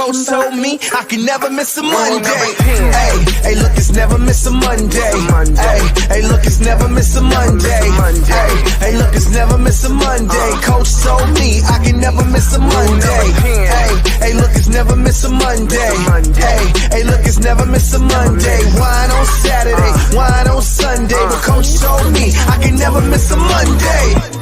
coach told me I can never miss a Monday. Hey, look, it's never miss a Monday. Hey, look, it's never miss a Monday. Hey, look, it's never miss a Monday. Coach told me I can never miss a Monday. Hey, look, it's never miss a Monday. Hey, look, it's never miss a Monday. Wine on Saturday, wine on Sunday. But coach told me I can never miss a Monday.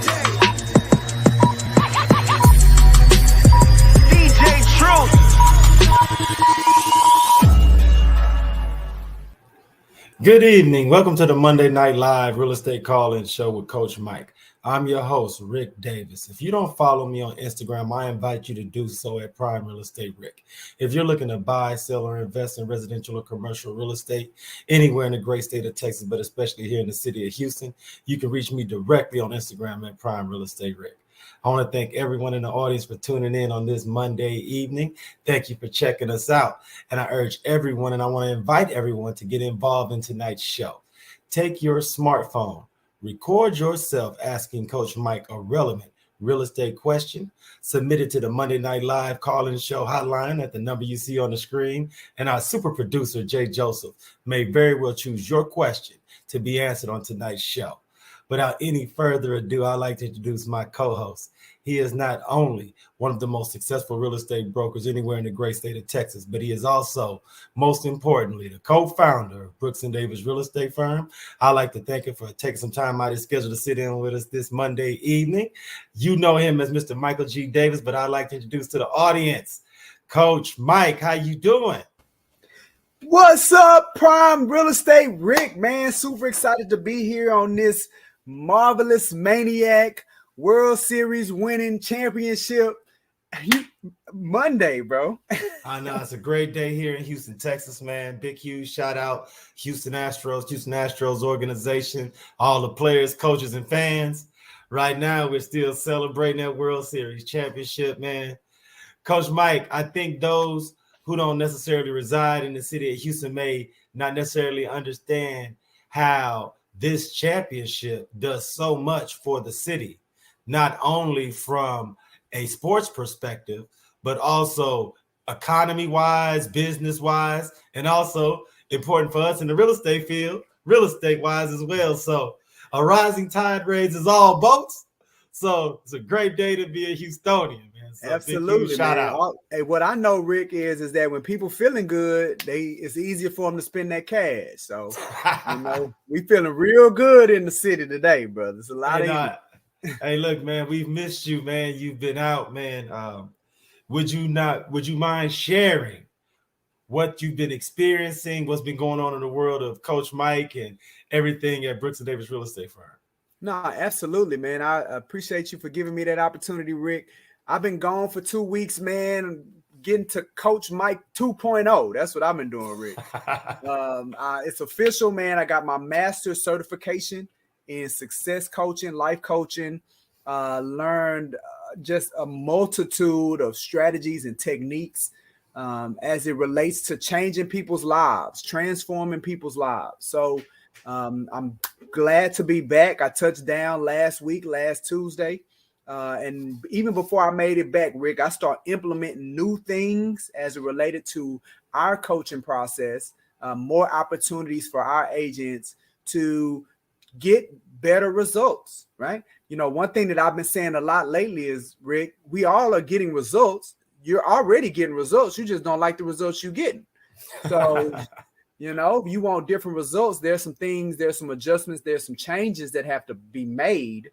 Good evening. Welcome to the Monday Night Live Real Estate Call-In Show with Coach Mike. I'm your host, Rick Davis. If you don't follow me on Instagram, I invite you to do so at Prime Real Estate Rick. If you're looking to buy, sell, or invest in residential or commercial real estate anywhere in the great state of Texas, but especially here in the city of Houston, you can reach me directly on Instagram at Prime Real Estate Rick. I want to thank everyone in the audience for tuning in on this Monday evening. Thank you for checking us out. And I urge everyone, and I want to invite everyone to get involved in tonight's show. Take your smartphone, record yourself asking Coach Mike a relevant real estate question, submit it to the Monday Night Live Call-In Show hotline at the number you see on the screen. And our super producer, Jay Joseph, may very well choose your question to be answered on tonight's show. Without any further ado, I'd like to introduce my co-host. He is not only one of the most successful real estate brokers anywhere in the great state of Texas, but he is also, most importantly, the co-founder of Brooks & Davis Real Estate Firm. I'd like to thank him for taking some time out of his schedule to sit in with us this Monday evening. You know him as Mr. Michael G. Davis, but I'd like to introduce to the audience, Coach Mike. How you doing? What's up, Prime Real Estate Rick, man? Super excited to be here on this marvelous maniac World Series winning championship Monday, bro. I know it's a great day here in Houston, Texas, man. Big, huge shout out Houston Astros organization, all the players, coaches, and fans. Right now, we're still celebrating that World Series championship, man. Coach Mike, I think those who don't necessarily reside in the city of Houston may not necessarily understand how this championship does so much for the city, not only from a sports perspective, but also economy-wise, business-wise, and also important for us in the real estate field, real estate-wise as well. So a rising tide raises all boats. So it's a great day to be a Houstonian, man. So absolutely, shout out. Hey, what I know, Rick, is that when people feeling good, it's easier for them to spend that cash. So, we feeling real good in the city today, brother. It's a lot of Hey, look, man, we've missed you, man. You've been out, man. Would you mind sharing what you've been experiencing, what's been going on in the world of Coach Mike and everything at Brooks & Davis Real Estate Firm? No, absolutely, man. I appreciate you for giving me that opportunity, Rick. I've been gone for 2 weeks, man, getting to Coach Mike 2.0. That's what I've been doing, Rick. It's official, man. I got my master's certification in success coaching, life coaching, learned just a multitude of strategies and techniques as it relates to changing people's lives, transforming people's lives. So I'm glad to be back. I touched down last Tuesday. And even before I made it back, Rick, I started implementing new things as it related to our coaching process, more opportunities for our agents to get better results, right? One thing that I've been saying a lot lately is, Rick, we all are getting results. You're already getting results. You just don't like the results you're getting. So, if you want different results, there's some things, there's some adjustments, there's some changes that have to be made.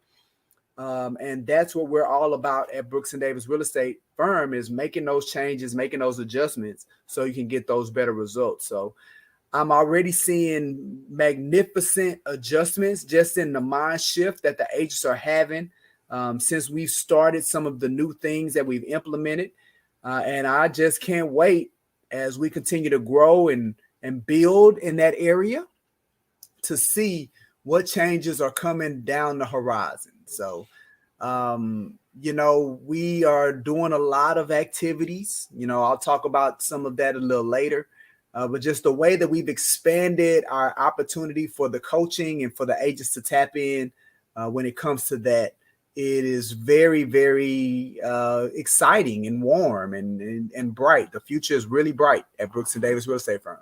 And that's what we're all about at Brooks & Davis Real Estate Firm, is making those changes, making those adjustments so you can get those better results. So I'm already seeing magnificent adjustments just in the mind shift that the agents are having since we've started some of the new things that we've implemented. And I just can't wait as we continue to grow and build in that area to see what changes are coming down the horizon. So, we are doing a lot of activities. I'll talk about some of that a little later. But just the way that we've expanded our opportunity for the coaching and for the agents to tap in when it comes to that it is very, very exciting and warm and bright. The future is really bright at Brooks and Davis Real Estate Firm.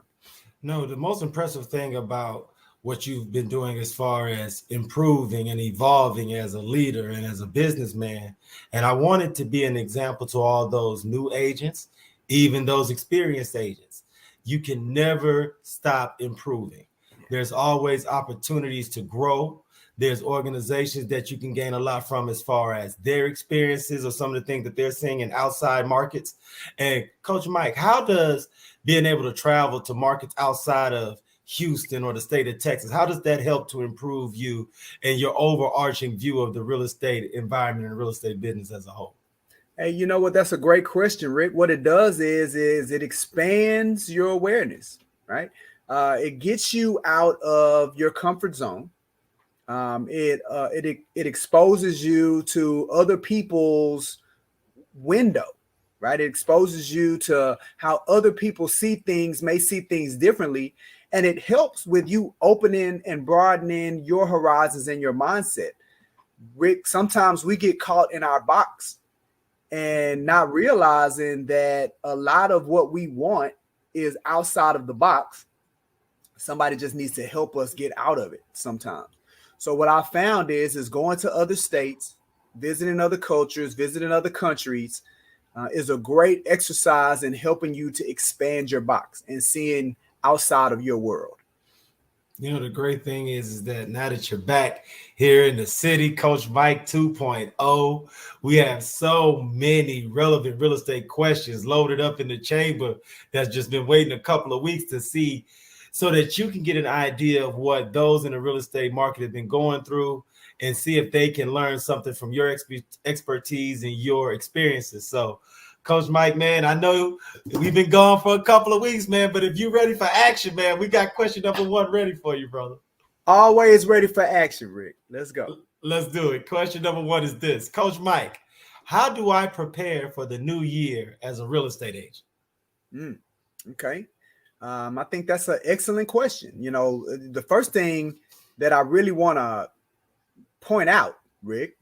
No, the most impressive thing about what you've been doing as far as improving and evolving as a leader and as a businessman, and I wanted to be an example to all those new agents, even those experienced agents. You can never stop improving. There's always opportunities to grow. There's organizations that you can gain a lot from as far as their experiences or some of the things that they're seeing in outside markets. And Coach Mike, how does being able to travel to markets outside of Houston or the state of Texas, how does that help to improve you and your overarching view of the real estate environment and real estate business as a whole? Hey, you know what? That's a great question, Rick. What it does is it expands your awareness, right? It gets you out of your comfort zone. It exposes you to other people's window, right? It exposes you to how other people may see things differently. And it helps with you opening and broadening your horizons and your mindset. Rick, sometimes we get caught in our box and not realizing that a lot of what we want is outside of the box. Somebody just needs to help us get out of it sometimes. So what I found is going to other states, visiting other cultures, visiting other countries is a great exercise in helping you to expand your box and seeing outside of your world. You know, the great thing is that now that you're back here in the city, Coach Mike 2.0, we have so many relevant real estate questions loaded up in the chamber that's just been waiting a couple of weeks to see, so that you can get an idea of what those in the real estate market have been going through and see if they can learn something from your expertise and your experiences. So, Coach Mike, man, I know we've been gone for a couple of weeks, man, but if you're ready for action, man, we got question number 1 ready for you, brother. Always ready for action, Rick. Let's go. Let's do it. Question number 1 is this. Coach Mike, how do I prepare for the new year as a real estate agent? Okay. I think that's an excellent question. You know, the first thing that I really want to point out, Rick,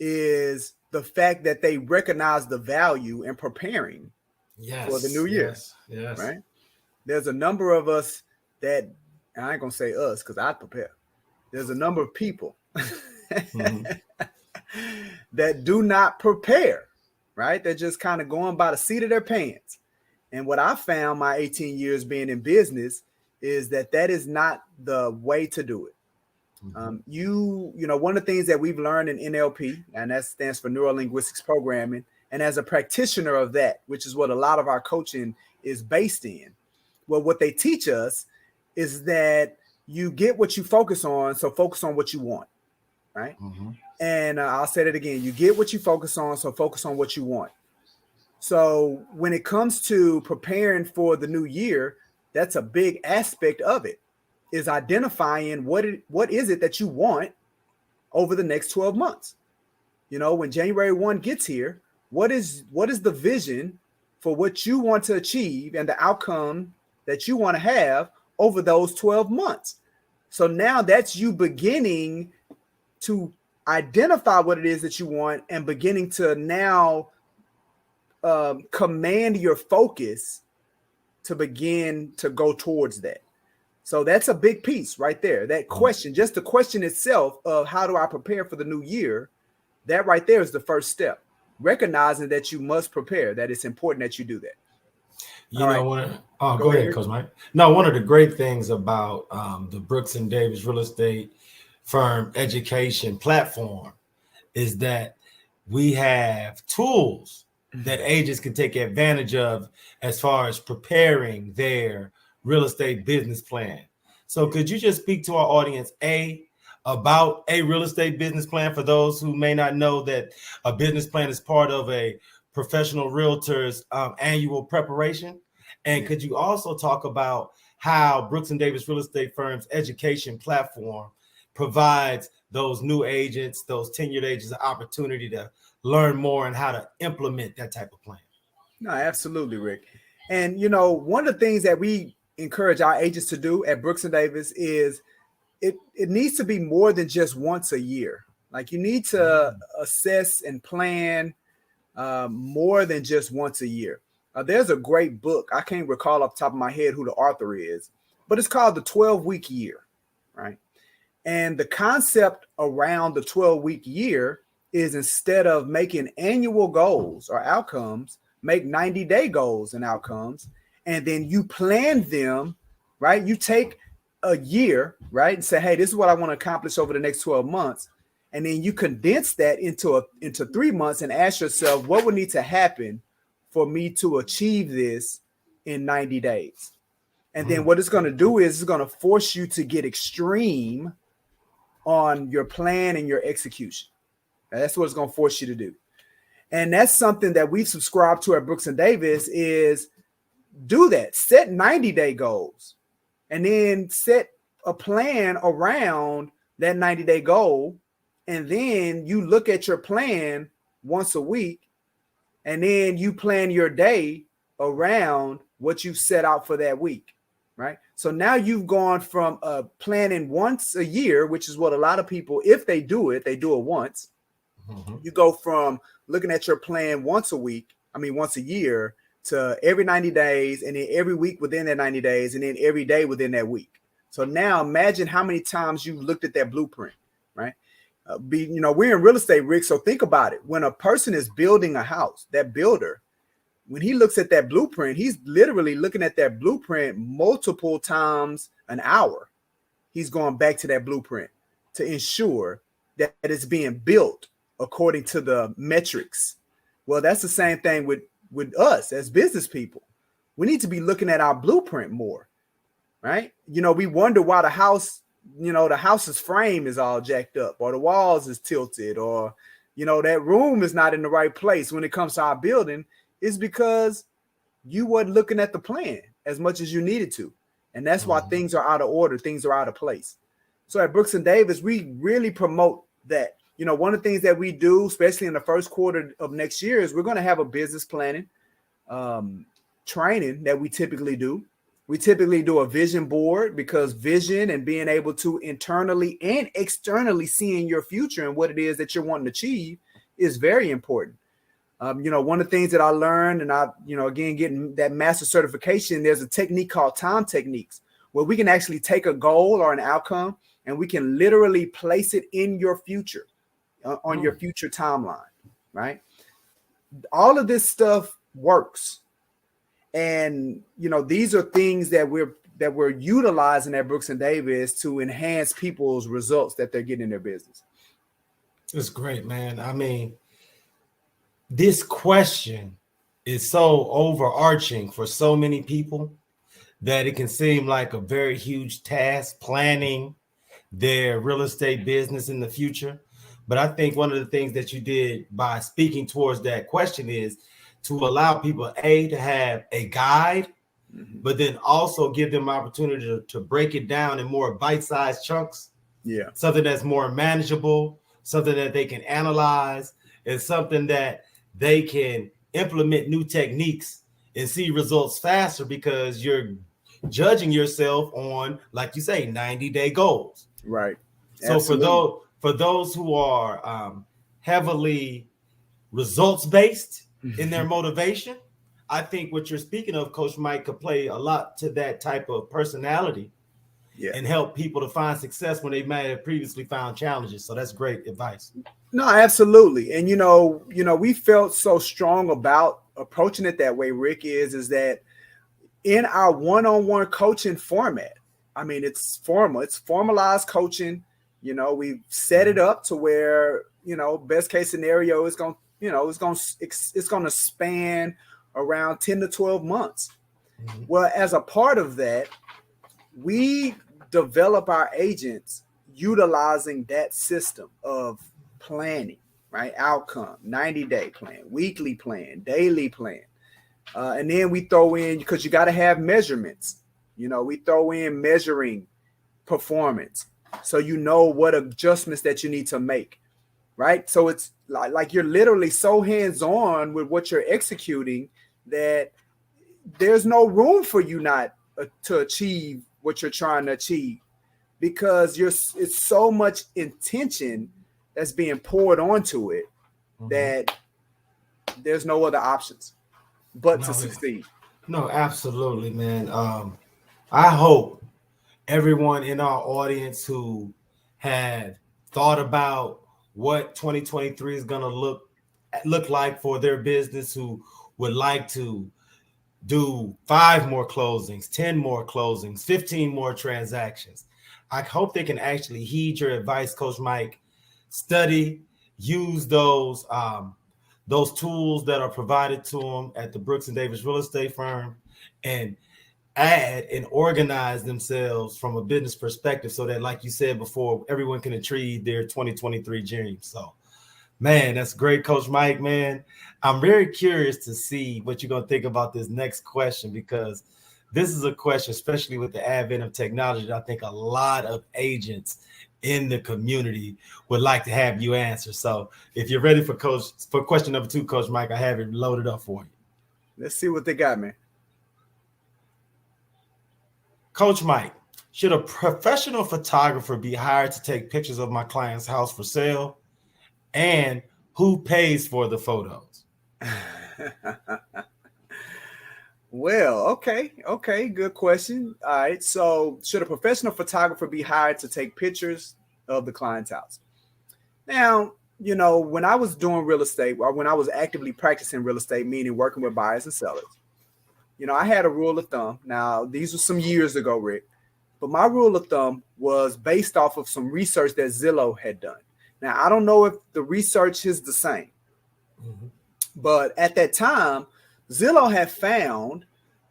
is the fact that they recognize the value in preparing for the new year. Yes. Right. There's a number of us that, and I ain't gonna say us because I prepare. There's a number of people that do not prepare, right? They're just kind of going by the seat of their pants. And what I found my 18 years being in business is that is not the way to do it. You know, one of the things that we've learned in NLP, and that stands for Neuro Linguistics Programming, and as a practitioner of that, which is what a lot of our coaching is based in, well, what they teach us is that you get what you focus on, so focus on what you want, right? And I'll say it again, you get what you focus on, so focus on what you want. So when it comes to preparing for the new year, that's a big aspect of it, is identifying what is it that you want over the next 12 months. You know, when January 1 gets here, what is the vision for what you want to achieve and the outcome that you want to have over those 12 months? So now that's you beginning to identify what it is that you want and beginning to now command your focus to begin to go towards that. So that's a big piece right there. That question, just the question itself of how do I prepare for the new year, that right there is the first step. Recognizing that you must prepare, that it's important that you do that. Go ahead, Coach Mike. No, one of the great things about the Brooks and Davis Real Estate Firm education platform is that we have tools that agents can take advantage of as far as preparing their real estate business plan. So could you just speak to our audience, about a real estate business plan for those who may not know that a business plan is part of a professional realtor's annual preparation? And could you also talk about how Brooks and Davis Real Estate Firm's education platform provides those new agents, those tenured agents, an opportunity to learn more and how to implement that type of plan? No, absolutely, Rick. And, you know, one of the things that we encourage our agents to do at Brooks and Davis is it needs to be more than just once a year, Like you need to assess and plan more than just once a year. There's a great book. I can't recall off the top of my head who the author is, but it's called The 12-Week Year, right? And the concept around the 12-week year is instead of making annual goals or outcomes, make 90-day goals and outcomes, and then you plan them, right? You take a year, right, and say, hey, this is what I want to accomplish over the next 12 months. And then you condense that into 3 months and ask yourself, what would need to happen for me to achieve this in 90 days? And then what it's going to do is it's going to force you to get extreme on your plan and your execution. That's what it's going to force you to do. And that's something that we've subscribed to at Brooks and Davis is do that. Set 90-day goals and then set a plan around that 90-day goal. And then you look at your plan once a week and then you plan your day around what you set out for that week, right? So now you've gone from planning once a year, which is what a lot of people, if they do it once. You go from looking at your plan once a year to every 90 days and then every week within that 90 days and then every day within that week. So now imagine how many times you've looked at that blueprint, right? We're in real estate, Rick. So think about it. When a person is building a house, that builder, when he looks at that blueprint, he's literally looking at that blueprint multiple times an hour. He's going back to that blueprint to ensure that it's being built according to the metrics. Well, that's the same thing with us as business people. We need to be looking at our blueprint more, right? We wonder why the house's frame is all jacked up or the walls is tilted or, that room is not in the right place when it comes to our building. Is because you weren't looking at the plan as much as you needed to. And that's why things are out of order. Things are out of place. So at Brooks and Davis, we really promote that. One of the things that we do, especially in the first quarter of next year, is we're going to have a business planning training that we typically do. We typically do a vision board because vision and being able to internally and externally seeing your future and what it is that you're wanting to achieve is very important. One of the things that I learned and again, getting that master certification, there's a technique called time techniques where we can actually take a goal or an outcome and we can literally place it in your future on your future timeline, right? All of this stuff works. And, these are things that we're utilizing at Brooks and Davis to enhance people's results that they're getting in their business. It's great, man. I mean, this question is so overarching for so many people that it can seem like a very huge task planning their real estate business in the future. But I think one of the things that you did by speaking towards that question is to allow people, to have a guide, but then also give them opportunity to break it down in more bite-sized chunks. Yeah. Something that's more manageable, something that they can analyze, and something that they can implement new techniques and see results faster because you're judging yourself on, like you say, 90-day goals. Right. So for those who are heavily results-based in their motivation, I think what you're speaking of, Coach Mike, could play a lot to that type of personality and help people to find success when they may have previously found challenges. So that's great advice. No, absolutely. And, we felt so strong about approaching it that way, Rick, is that in our one-on-one coaching format, I mean, it's formal, it's formalized coaching. We've set it up to where, best case scenario is going, it's going to span around 10 to 12 months. Well, as a part of that, we develop our agents utilizing that system of planning, right? Outcome, 90-day plan, weekly plan, daily plan. And then we throw in, because you got to have measurements, we throw in measuring performance. So what adjustments that you need to make, right? So it's like you're literally so hands-on with what you're executing that there's no room for you not to achieve what you're trying to achieve, because it's so much intention that's being poured onto it that there's no other options but to succeed. No, absolutely, man. I hope everyone in our audience who had thought about what 2023 is going to look like for their business, who would like to do 5 more closings, 10 more closings, 15 more transactions. I hope they can actually heed your advice, Coach Mike. Study, use those tools that are provided to them at the Brooks and Davis Real Estate Firm, and add and organize themselves from a business perspective so that, like you said before, everyone can achieve their 2023 dreams. So, man, that's great, Coach Mike, man. I'm very curious to see what you're going to think about this next question, because this is a question, especially with the advent of technology, that I think a lot of agents in the community would like to have you answer. So if you're ready for question number 2, Coach Mike, I have it loaded up for you. Let's see what they got, man. Coach Mike, should a professional photographer be hired to take pictures of my client's house for sale? And who pays for the photos? Well, okay, good question. All right, so should a professional photographer be hired to take pictures of the client's house? Now, when I was doing real estate, or when I was actively practicing real estate, meaning working with buyers and sellers, I had a rule of thumb. Now, these were some years ago, Rick, but my rule of thumb was based off of some research that Zillow had done. Now, I don't know if the research is the same, but at that time, Zillow had found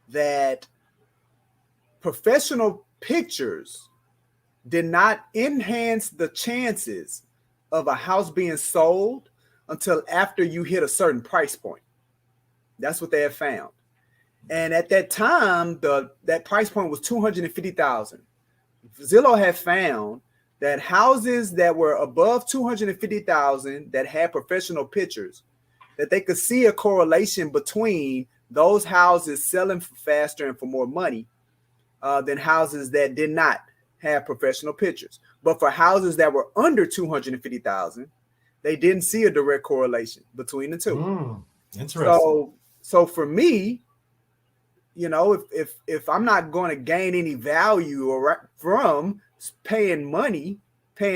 that professional pictures did not enhance the chances of a house being sold until after you hit a certain price point. That's what they had found. And at that time, that price point was $250,000. Zillow had found that houses that were above $250,000 that had professional pictures, that they could see a correlation between those houses selling faster and for more money than houses that did not have professional pictures. But for houses that were under $250,000, they didn't see a direct correlation between the two. Interesting. So for me, if I'm not going to gain any value from paying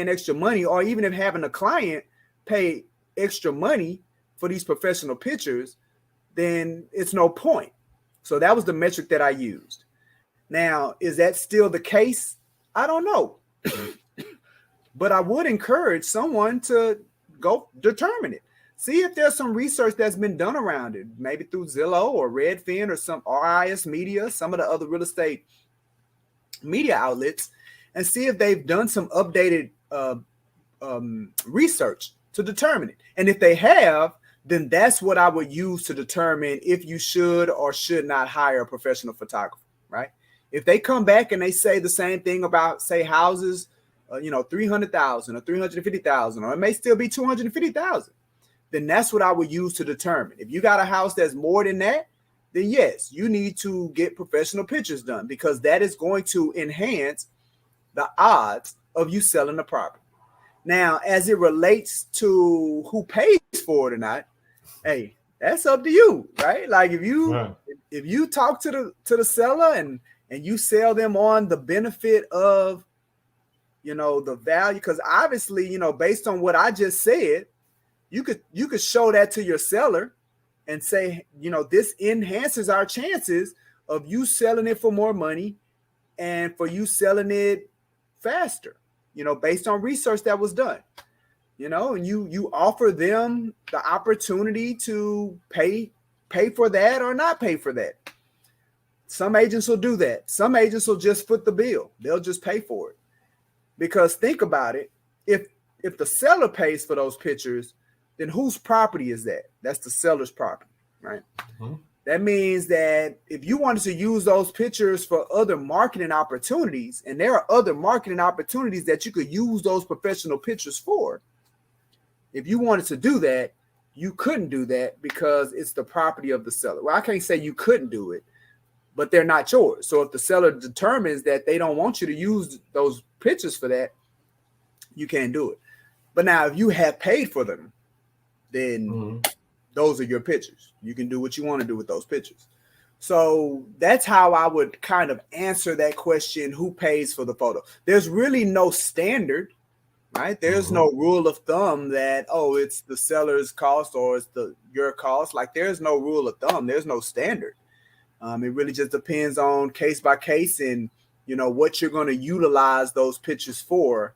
extra money, or even if having a client pay extra money for these professional pictures, then it's no point. So that was the metric that I used. Now, is that still the case? I don't know. But I would encourage someone to go determine it. See if there's some research that's been done around it, maybe through Zillow or Redfin or some RIS Media, some of the other real estate media outlets, and see if they've done some updated research to determine it. And if they have, then that's what I would use to determine if you should or should not hire a professional photographer, right? If they come back and they say the same thing about, say, houses, $300,000 or $350,000, or it may still be $250,000, then that's what I would use to determine. If you got a house that's more than that, then yes, you need to get professional pictures done, because that is going to enhance the odds of you selling the property. Now, as it relates to who pays for it or not, hey, that's up to you, right? Like if you talk to the seller and you sell them on the benefit of, the value, because obviously, based on what I just said, you could show that to your seller and say, this enhances our chances of you selling it for more money and for you selling it faster, based on research that was done, and you offer them the opportunity to pay for that or not pay for that. Some agents will do that. Some agents will just foot the bill. They'll just pay for it. Because think about it. If the seller pays for those pictures, then whose property is that? That's the seller's property, right? Mm-hmm. That means that if you wanted to use those pictures for other marketing opportunities, and there are other marketing opportunities that you could use those professional pictures for, if you wanted to do that, you couldn't do that because it's the property of the seller. Well, I can't say you couldn't do it, but they're not yours. So if the seller determines that they don't want you to use those pictures for that, you can't do it. But now if you have paid for them, then those are your pictures. You can do what you want to do with those pictures. So that's how I would kind of answer that question, who pays for the photo? There's really no standard, right? There's no rule of thumb that, oh, it's the seller's cost or it's your cost. Like there's no rule of thumb. There's no standard. It really just depends on case by case and, what you're going to utilize those pictures for,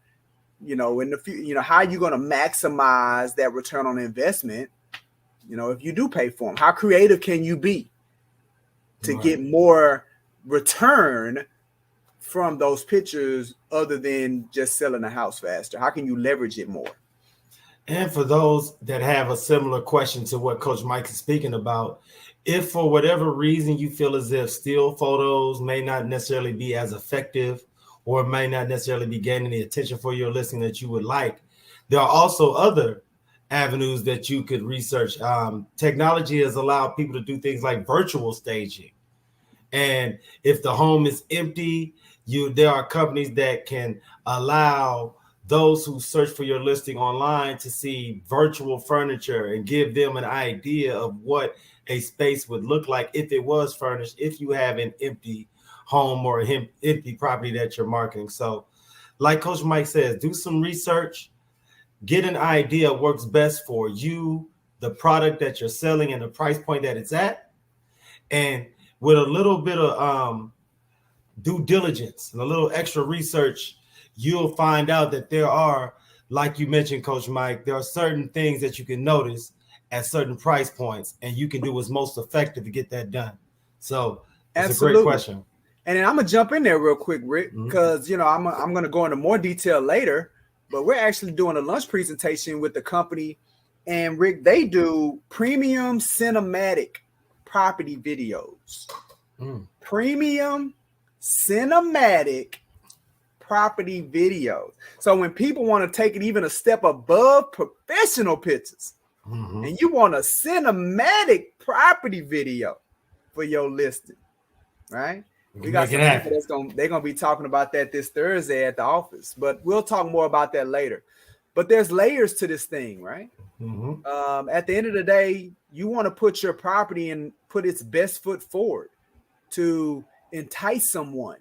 in the future, how you're going to maximize that return on investment, if you do pay for them. How creative can you be to get more return from those pictures other than just selling a house faster? How can you leverage it more? And for those that have a similar question to what Coach Mike is speaking about, if for whatever reason you feel as if still photos may not necessarily be as effective or may not necessarily be gaining the attention for your listing that you would like, there are also other avenues that you could research. Technology has allowed people to do things like virtual staging. And if the home is empty, there are companies that can allow those who search for your listing online to see virtual furniture and give them an idea of what a space would look like if it was furnished, if you have an empty home or an empty property that you're marketing. So like Coach Mike says, do some research, get an idea of what works best for you, the product that you're selling and the price point that it's at. And with a little bit of due diligence and a little extra research, you'll find out that there are, like you mentioned, Coach Mike, there are certain things that you can notice at certain price points, and you can do what's most effective to get that done. So it's a great question. And then I'm going to jump in there real quick, Rick, because, I'm going to go into more detail later, but we're actually doing a lunch presentation with the company. And, Rick, they do premium cinematic property videos. Premium cinematic property videos. So when people want to take it even a step above professional pictures, and you want a cinematic property video for your listing, right? We got some people they're gonna be talking about that this Thursday at the office, but we'll talk more about that later. But there's layers to this thing, right? At the end of the day, you want to put your property and put its best foot forward to entice someone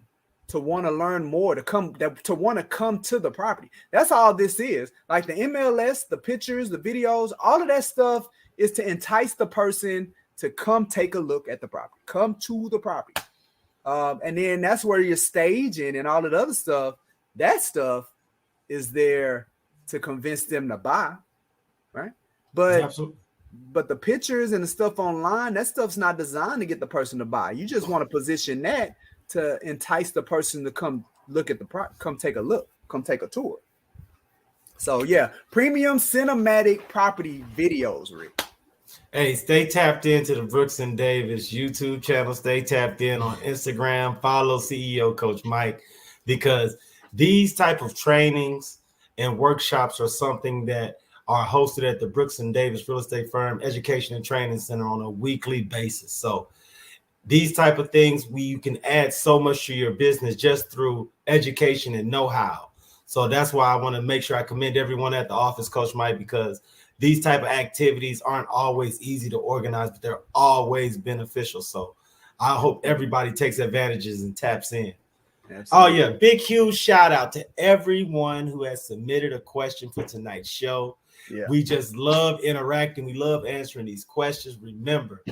to want to learn more, to want to come to the property. That's all this is. Like the MLS, the pictures, the videos, all of that stuff is to entice the person to come take a look at the property, come to the property. And then that's where your staging and all of the other stuff, that stuff is there to convince them to buy, right? But the pictures and the stuff online, that stuff's not designed to get the person to buy. You just want to position that to entice the person to come look at come take a look, come take a tour. So yeah, premium cinematic property videos, Rick. Hey, stay tapped into the Brooks and Davis YouTube channel. Stay tapped in on Instagram. Follow CEO Coach Mike, because these type of trainings and workshops are something that are hosted at the Brooks and Davis Real Estate Firm Education and Training Center on a weekly basis. So these type of things, you can add so much to your business just through education and know-how. So that's why I want to make sure I commend everyone at the office, Coach Mike, because these type of activities aren't always easy to organize, but they're always beneficial. So I hope everybody takes advantages and taps in. Absolutely. Oh, yeah. Big, huge shout out to everyone who has submitted a question for tonight's show. Yeah. We just love interacting. We love answering these questions. Remember,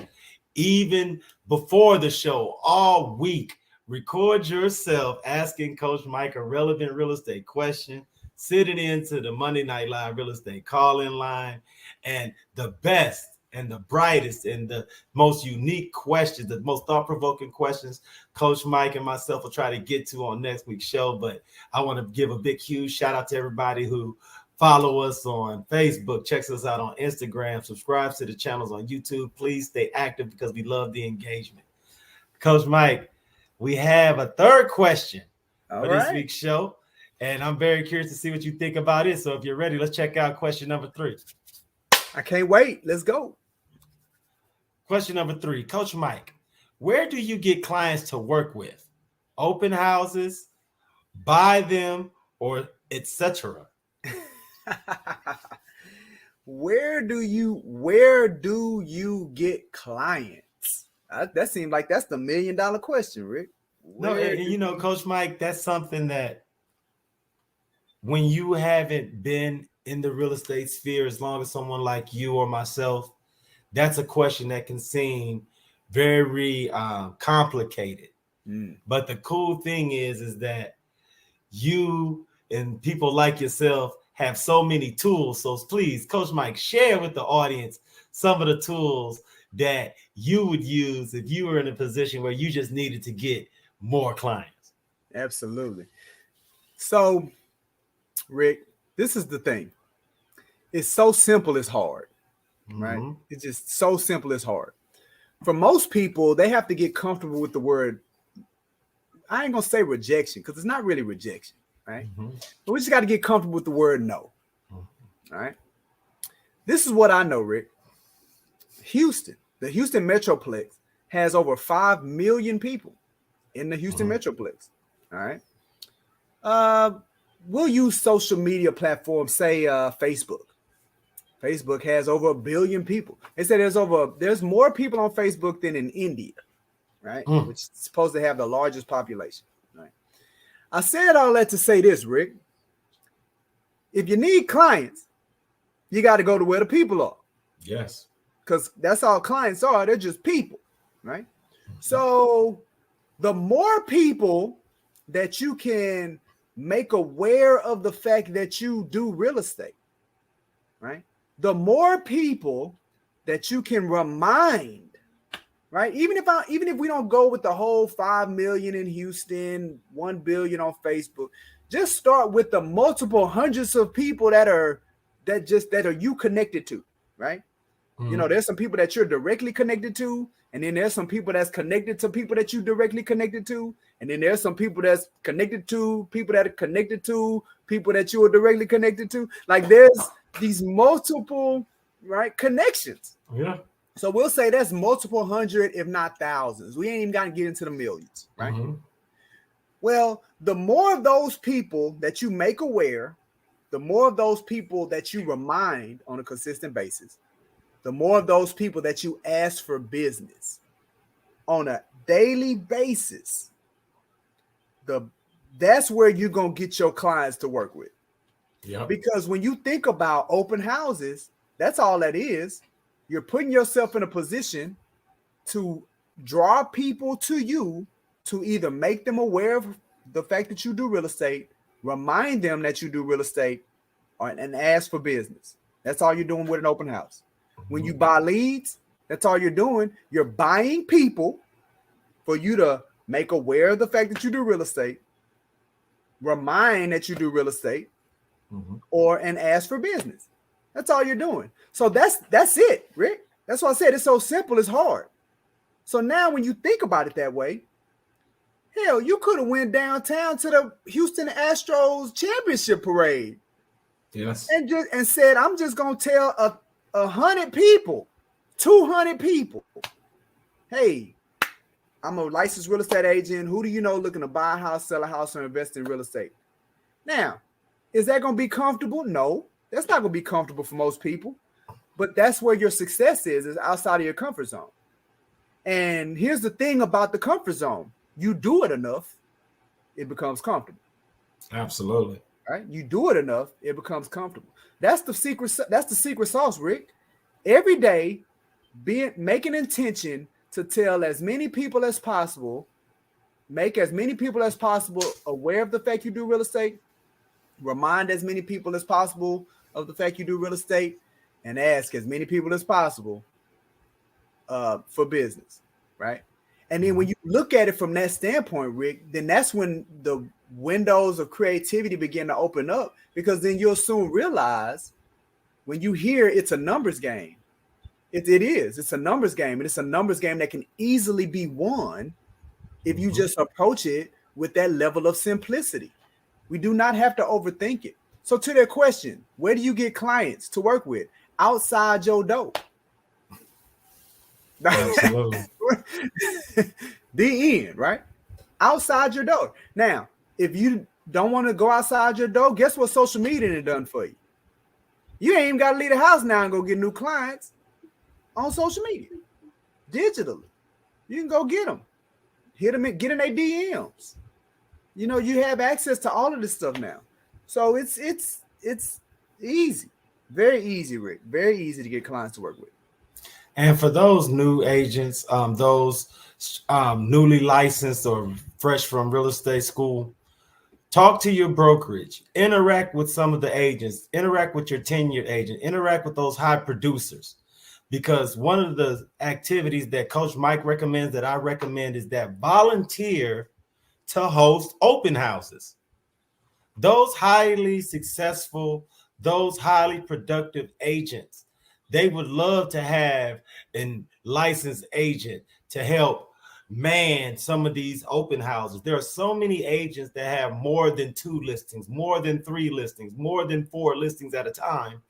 even before the show, all week, record yourself asking Coach Mike a relevant real estate question. Sit it into the Monday Night Live Real Estate call-in line. And the best and the brightest and the most unique questions, the most thought-provoking questions, Coach Mike and myself will try to get to on next week's show. But I want to give a big, huge shout out to everybody who follow us on Facebook, checks us out on Instagram, subscribes to the channels on YouTube. Please stay active because we love the engagement. Coach Mike, we have a third question for this week's show, and I'm very curious to see what you think about it. So if you're ready, let's check out question number 3. I can't wait. Let's go. Question number 3, Coach Mike, where do you get clients to work with? Open houses, buy them, or etc.? Where do you get clients? That seems like that's the $1 million question, Rick. Coach Mike, that's something that when you haven't been in the real estate sphere as long as someone like you or myself, that's a question that can seem very complicated. But the cool thing is that you and people like yourself have so many tools. So please, Coach Mike, share with the audience some of the tools that you would use if you were in a position where you just needed to get more clients. Absolutely. So, Rick, this is the thing. It's so simple, it's hard, right? Mm-hmm. It's just so simple, it's hard. For most people, they have to get comfortable with the word. I ain't gonna say rejection because it's not really rejection, right? Mm-hmm. But we just got to get comfortable with the word no. Mm-hmm. All right. This is what I know, Rick. Houston, the Houston Metroplex has over 5 million people in the Houston Metroplex. All right. We'll use social media platforms, say Facebook. Facebook has over 1 billion people. They say there's more people on Facebook than in India, right? Which is supposed to have the largest population, right? I said all that to say this, Rick. If you need clients, you got to go to where the people are. Yes. Because that's all clients are. They're just people, right? Mm-hmm. So the more people that you can make aware of the fact that you do real estate, right? The more people that you can remind, right? Even if we don't go with the whole 5 million in Houston, 1 billion on Facebook, just start with the multiple hundreds of people that are you connected to, right? Mm-hmm. You know, there's some people that you're directly connected to, and then there's some people that's connected to people that you directly connected to, and then there's some people that's connected to people that are connected to people that you are directly connected to. Like there's these multiple, right, connections. Yeah. So we'll say that's multiple hundred, if not thousands. We ain't even got to get into the millions, right? Mm-hmm. Well, the more of those people that you make aware, the more of those people that you remind on a consistent basis, the more of those people that you ask for business on a daily basis, that's where you're going to get your clients to work with. Yep. Because when you think about open houses, that's all that is. You're putting yourself in a position to draw people to you to either make them aware of the fact that you do real estate, remind them that you do real estate, and ask for business. That's all you're doing with an open house. When you buy leads, that's all you're doing. You're buying people for you to make aware of the fact that you do real estate, remind that you do real estate, and ask for business. That's all you're doing. So that's it, Rick. That's why I said it's so simple, it's hard. So now when you think about it that way, hell, you could have went downtown to the Houston Astros championship parade. Yes. And said, I'm just gonna tell 100 people, 200 people, hey, I'm a licensed real estate agent. Who do you know looking to buy a house, sell a house, or invest in real estate? Now, is that going to be comfortable? No, that's not going to be comfortable for most people. But that's where your success is outside of your comfort zone. And here's the thing about the comfort zone. You do it enough, it becomes comfortable. Absolutely. Right? You do it enough, it becomes comfortable. That's the secret sauce, Rick. Every day, make an intention to tell as many people as possible, make as many people as possible aware of the fact you do real estate, remind as many people as possible of the fact you do real estate, and ask as many people as possible for business, right? And then when you look at it from that standpoint, Rick, then that's when the windows of creativity begin to open up, because then you'll soon realize when you hear it's a numbers game, it is. It's a numbers game, and it's a numbers game that can easily be won if you just approach it with that level of simplicity. We do not have to overthink it. So to their question, where do you get clients to work with? Outside your door. Absolutely. The end, right? Outside your door. Now, if you don't want to go outside your door, guess what social media has done for you? You ain't even got to leave the house now and go get new clients on social media, digitally. You can go get them, hit them, get in their DMs. You know, you have access to all of this stuff now, so it's easy, very easy, Rick. Very easy to get clients to work with. And for those new agents, those newly licensed or fresh from real estate school, talk to your brokerage, interact with some of the agents, interact with your tenured agent, interact with those high producers. Because one of the activities that Coach Mike recommends that I recommend is that volunteer to host open houses. Those highly successful, those highly productive agents, they would love to have a licensed agent to help man some of these open houses. There are so many agents that have more than 2 listings, more than 3 listings, more than 4 listings at a time,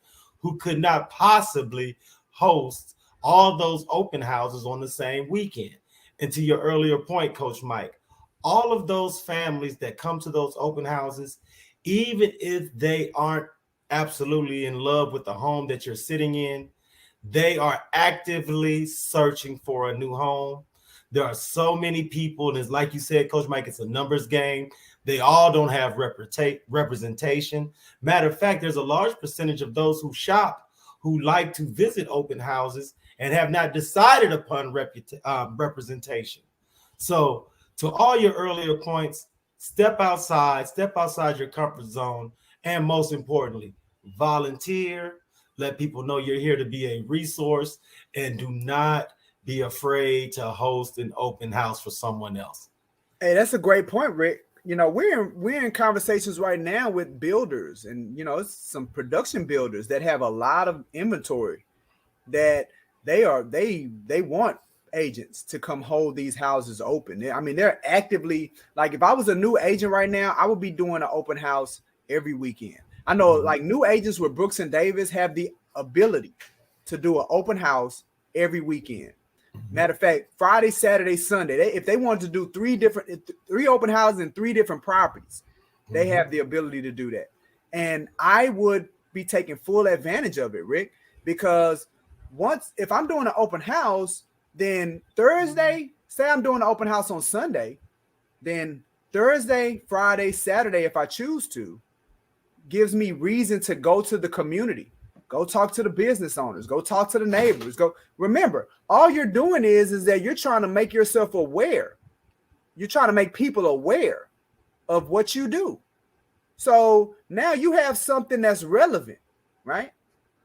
who could not possibly host all those open houses on the same weekend. And to your earlier point, Coach Mike, all of those families that come to those open houses, even if they aren't absolutely in love with the home that you're sitting in, they are actively searching for a new home. There are so many people, and it's like you said, Coach Mike, it's a numbers game. They all don't have representation. Matter of fact, there's a large percentage of those who shop who like to visit open houses and have not decided upon representation. So to all your earlier points, step outside your comfort zone, and most importantly, volunteer. Let people know you're here to be a resource, and do not be afraid to host an open house for someone else. Hey, that's a great point, Rick. You know, we're in conversations right now with builders, and you know, it's some production builders that have a lot of inventory that they want agents to come hold these houses open. I mean, they're actively, like, if I was a new agent right now, I would be doing an open house every weekend. I know like new agents with Brooks and Davis have the ability to do an open house every weekend. Matter of fact, Friday, Saturday, Sunday, if they wanted to do 3 open houses in 3 different properties, they have the ability to do that. And I would be taking full advantage of it, Rick, because if I'm doing an open house, then Thursday, say I'm doing an open house on Sunday, then Thursday, Friday, Saturday, if I choose to, gives me reason to go to the community, go talk to the business owners, go talk to the neighbors. Remember, all you're doing is that you're trying to make yourself aware. You're trying to make people aware of what you do. So now you have something that's relevant, right?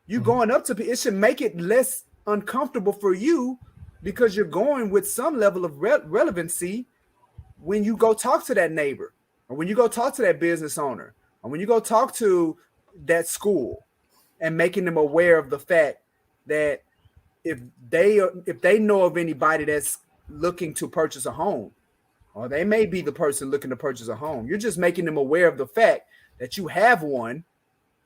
You going up to it should make it less uncomfortable for you, because you're going with some level of relevancy when you go talk to that neighbor, or when you go talk to that business owner, or when you go talk to that school, and making them aware of the fact that if they know of anybody that's looking to purchase a home, or they may be the person looking to purchase a home, you're just making them aware of the fact that you have one,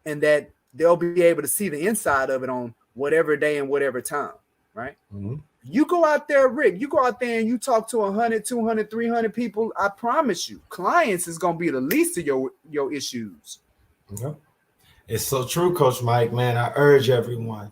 and that they'll be able to see the inside of it on whatever day and whatever time, right? You go out there, Rick, you go out there and you talk to 100, 200, 300 people, I promise you, clients is going to be the least of your issues. It's so true, Coach Mike, man. I urge everyone,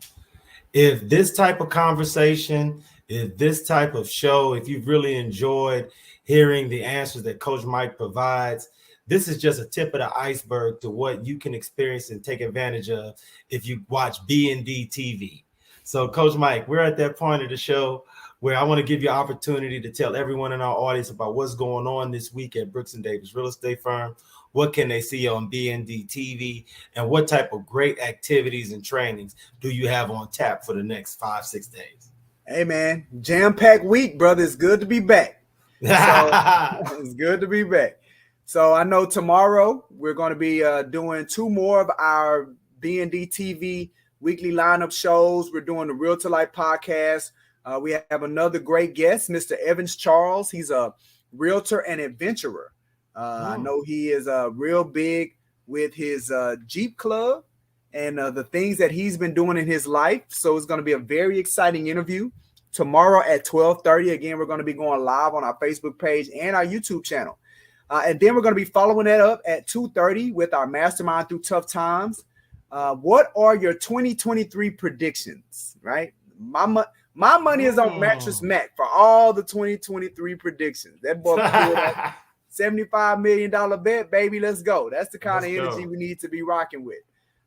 if this type of conversation, if this type of show, if you've really enjoyed hearing the answers that Coach Mike provides, this is just a tip of the iceberg to what you can experience and take advantage of if you watch B&D TV. So, Coach Mike, we're at that point of the show where I want to give you an opportunity to tell everyone in our audience about what's going on this week at Brooks and Davis Real Estate Firm. What can they see on B&D TV, and what type of great activities and trainings do you have on tap for the next 5-6 days? Hey, man, jam-packed week, brother. It's good to be back. So, it's good to be back. So I know tomorrow we're going to be doing 2 more of our B&D TV weekly lineup shows. We're doing the Realtor Life podcast. We have another great guest, Mr. Evans Charles. He's a realtor and adventurer. I know he is real big with his Jeep Club and the things that he's been doing in his life. So it's going to be a very exciting interview tomorrow at 12:30. Again, we're going to be going live on our Facebook page and our YouTube channel. And then we're going to be following that up at 2:30 with our Mastermind Through Tough Times. What are your 2023 predictions? Right, my money is on Mattress Mac for all the 2023 predictions. That boy pulled that $75 million bet, baby. Let's go. That's the kind of energy we need to be rocking with.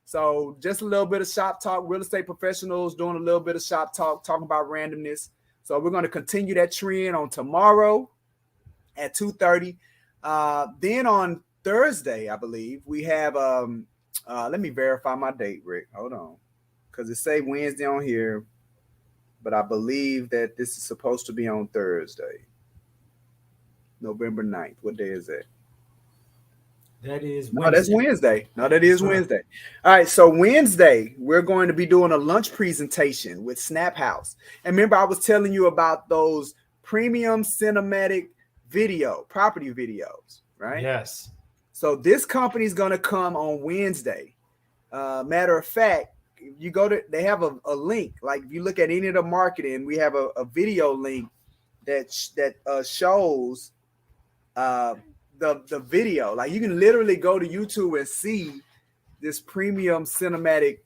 So just a little bit of shop talk, real estate professionals doing a little bit of shop talk, talking about randomness. So we're going to continue that trend on tomorrow at 2:30. Then on Thursday, I believe, we have, let me verify my date, Rick. Hold on. Because it say Wednesday on here, but I believe that this is supposed to be on Thursday, November 9th. What day is that? That is Wednesday. No, that's Wednesday. No, that is Wednesday. All right, so Wednesday, we're going to be doing a lunch presentation with Snap House. And remember, I was telling you about those premium cinematic property videos, right? Yes. So this company is going to come on Wednesday. Matter of fact, you go to, they have a link. Like if you look at any of the marketing, we have a video link that shows the video. Like you can literally go to YouTube and see this premium cinematic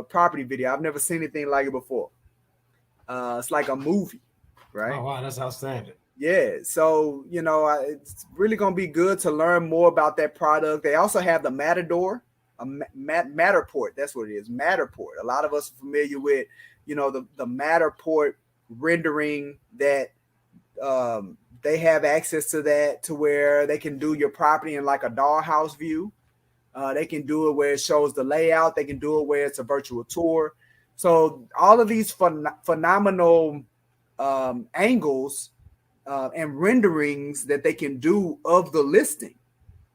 property video. I've never seen anything like it before. It's like a movie, right? Oh wow, that's outstanding. Yeah, so it's really gonna be good to learn more about that product. They also have the Matador, Matterport. That's what it is, Matterport. A lot of us are familiar with, the Matterport rendering that. They have access to that to where they can do your property in like a dollhouse view. They can do it where it shows the layout. They can do it where it's a virtual tour. So all of these phenomenal angles and renderings that they can do of the listing.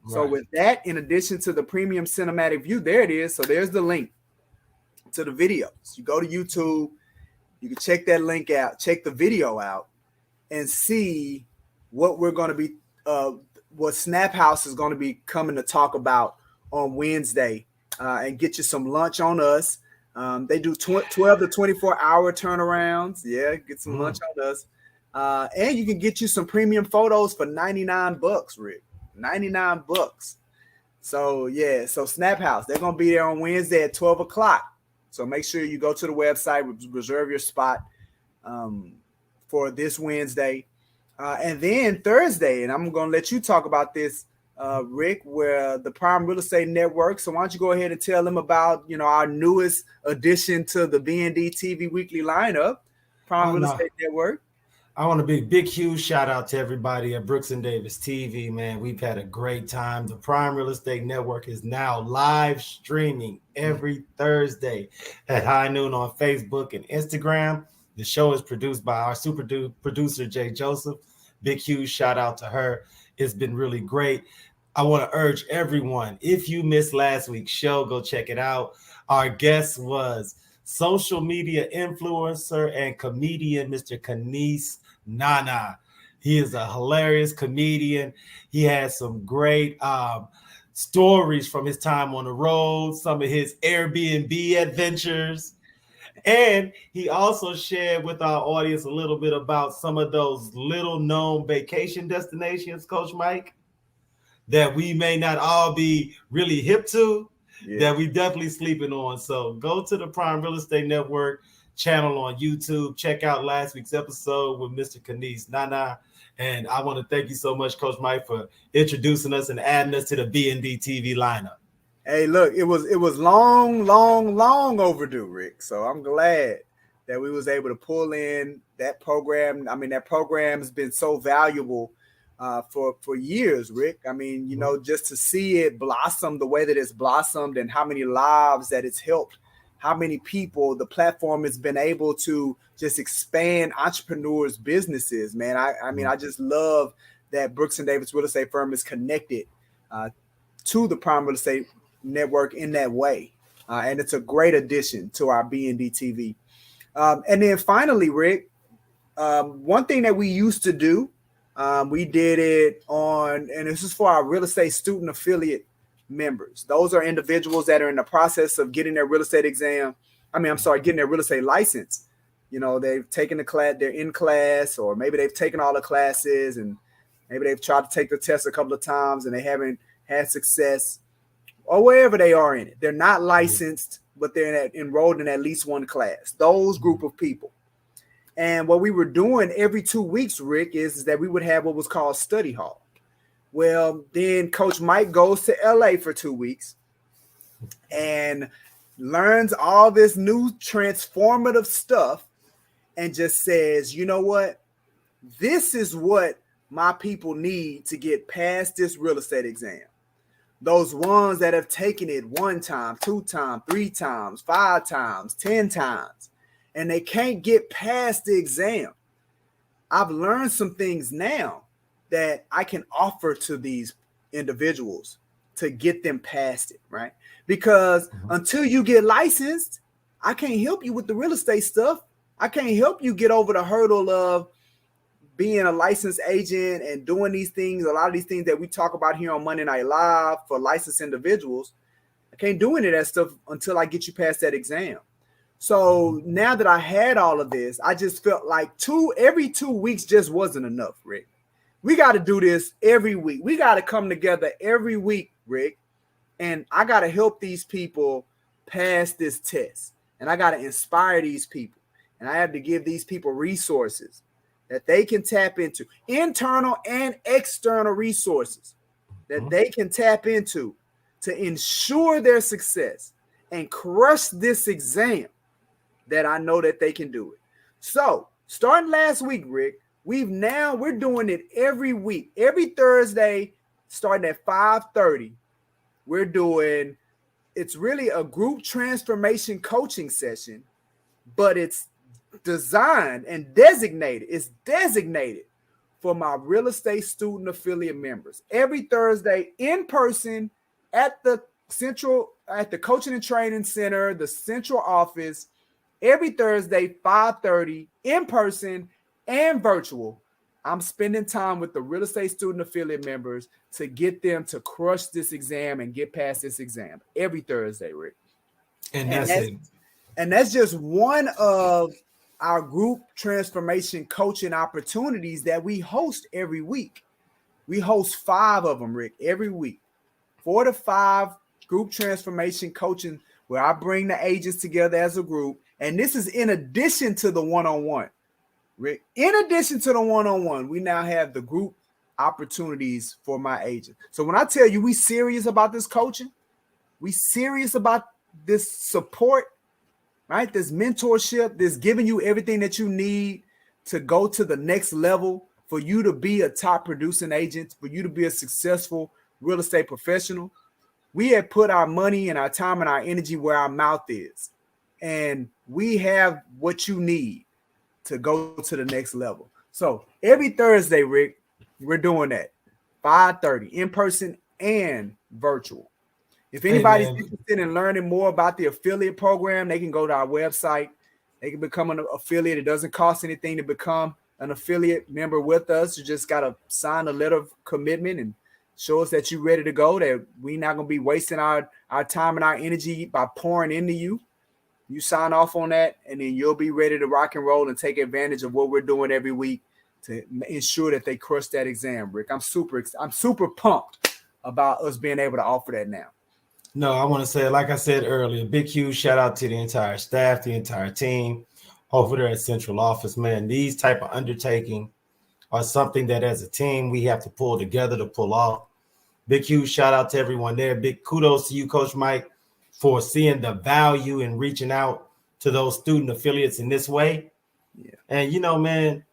Right. So with that, in addition to the premium cinematic view, there it is. So there's the link to the videos. You go to YouTube, you can check that link out, check the video out, and see what we're going to be, what Snap House is going to be coming to talk about on Wednesday, and get you some lunch on us. They do 12 to 24-hour turnarounds. Yeah, get some lunch on us. And you can get you some premium photos for $99, Rick. $99. So yeah, so Snap House, they're gonna be there on Wednesday at 12 o'clock. So make sure you go to the website, reserve your spot for this Wednesday. And then Thursday, and I'm gonna let you talk about this, Rick, where the Prime Real Estate Network. So why don't you go ahead and tell them about, our newest addition to the BND TV weekly lineup, Prime Real Estate Network. I want to be big, huge shout out to everybody at Brooks and Davis TV, man. We've had a great time. The Prime Real Estate Network is now live streaming every Thursday at high noon on Facebook and Instagram. The show is produced by our super producer, Jay Joseph. Big, huge shout out to her. It's been really great. I want to urge everyone, if you missed last week's show, go check it out. Our guest was social media influencer and comedian, Mr. Kanice Nana. He is a hilarious comedian. He has some great stories from his time on the road, some of his Airbnb adventures. And he also shared with our audience a little bit about some of those little known vacation destinations, Coach Mike, that we may not all be really hip to, that we definitely sleeping on. So go to the Prime Real Estate Network channel on YouTube. Check out last week's episode with Mr. Kanice Nana. And I want to thank you so much, Coach Mike, for introducing us and adding us to the BND TV lineup. Hey, look, it was long overdue, Rick. So I'm glad that we was able to pull in that program. I mean, that program has been so valuable for years, Rick. I mean, just to see it blossom the way that it's blossomed and how many lives that it's helped, how many people the platform has been able to just expand entrepreneurs' businesses, man. I mean, I just love that Brooks and Davis Real Estate Firm is connected to the Prime Real Estate Network in that way. And it's a great addition to our BND TV. And then finally, Rick, one thing that we used to do, we did it on, and this is for our real estate student affiliate members. Those are individuals that are in the process of getting their real estate getting their real estate license. They've taken the class, they're in class, or maybe they've taken all the classes and maybe they've tried to take the test a couple of times and they haven't had success. or wherever they are in it. They're not licensed, but they're enrolled in at least one class. Those group of people. And what we were doing every 2 weeks, Rick, is that we would have what was called study hall. Well, then Coach Mike goes to LA for 2 weeks and learns all this new transformative stuff and just says, you know what? This is what my people need to get past this real estate exam. Those ones that have taken it 1 time, 2 times, 3 times, 5 times, 10 times, and they can't get past the exam. I've learned some things now that I can offer to these individuals to get them past it, right? Because until you get licensed, I can't help you with the real estate stuff. I can't help you get over the hurdle of being a licensed agent and doing these things, a lot of these things that we talk about here on Monday Night Live for licensed individuals. I can't do any of that stuff until I get you past that exam. So now that I had all of this, I just felt like every 2 weeks just wasn't enough, Rick. We got to do this every week. We got to come together every week, Rick. And I got to help these people pass this test. And I got to inspire these people. And I have to give these people resources that they can tap into, internal and external resources that they can tap into to ensure their success and crush this exam, that I know that they can do it. So starting last week, Rick, we're doing it every week, every Thursday, starting at 5:30. We're doing, it's really a group transformation coaching session, but it's designed and designated. It's designated for my real estate student affiliate members. Every Thursday in person at the coaching and training center, the central office, every Thursday, 5:30 in person and virtual. I'm spending time with the real estate student affiliate members to get them to crush this exam and get past this exam every Thursday, Rick. And that's it. And that's just one of our group transformation coaching opportunities that we host every week. We host 5 of them, Rick, every week. 4 to 5 group transformation coaching where I bring the agents together as a group. And this is in addition to the one-on-one, Rick. In addition to the one-on-one, we now have the group opportunities for my agents. So when I tell you we serious about this coaching, we serious about this support, right? This mentorship, this giving you everything that you need to go to the next level, for you to be a top producing agent, for you to be a successful real estate professional. We have put our money and our time and our energy where our mouth is. And we have what you need to go to the next level. So every Thursday, Rick, we're doing that. 5:30 in person and virtual. If anybody's interested in learning more about the affiliate program, they can go to our website. They can become an affiliate. It doesn't cost anything to become an affiliate member with us. You just got to sign a letter of commitment and show us that you're ready to go, that we're not going to be wasting our time and our energy by pouring into you. You sign off on that, and then you'll be ready to rock and roll and take advantage of what we're doing every week to ensure that they crush that exam, Rick. I'm super pumped about us being able to offer that now. No, I want to say, like I said earlier, big, huge shout out to the entire staff, the entire team over there at Central Office, man. These type of undertaking are something that as a team we have to pull together to pull off. Big, huge shout out to everyone there. Big kudos to you, Coach Mike, for seeing the value in reaching out to those student affiliates in this way. Yeah. And, you know, man,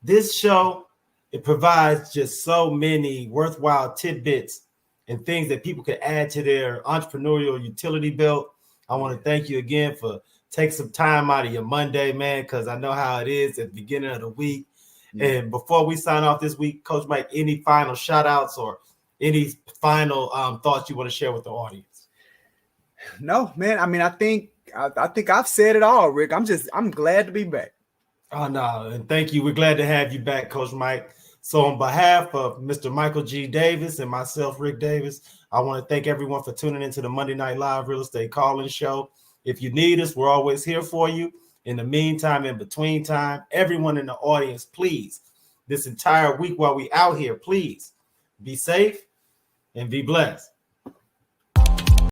this show, it provides just so many worthwhile tidbits and things that people could add to their entrepreneurial utility belt. I want to thank you again for taking some time out of your Monday, man, because I know how it is at the beginning of the week. Yeah. And before we sign off this week, Coach Mike, any final shout outs or any final thoughts you want to share with the audience? No, man. I mean, I think I've said it all, Rick. I'm glad to be back. Oh, no. And thank you. We're glad to have you back, Coach Mike. So on behalf of Mr. Michael G. Davis and myself, Rick Davis, I want to thank everyone for tuning into the Monday Night Live Real Estate Call-In Show. If you need us, we're always here for you. In the meantime, in between time, everyone in the audience, please, this entire week while we out here, please be safe and be blessed.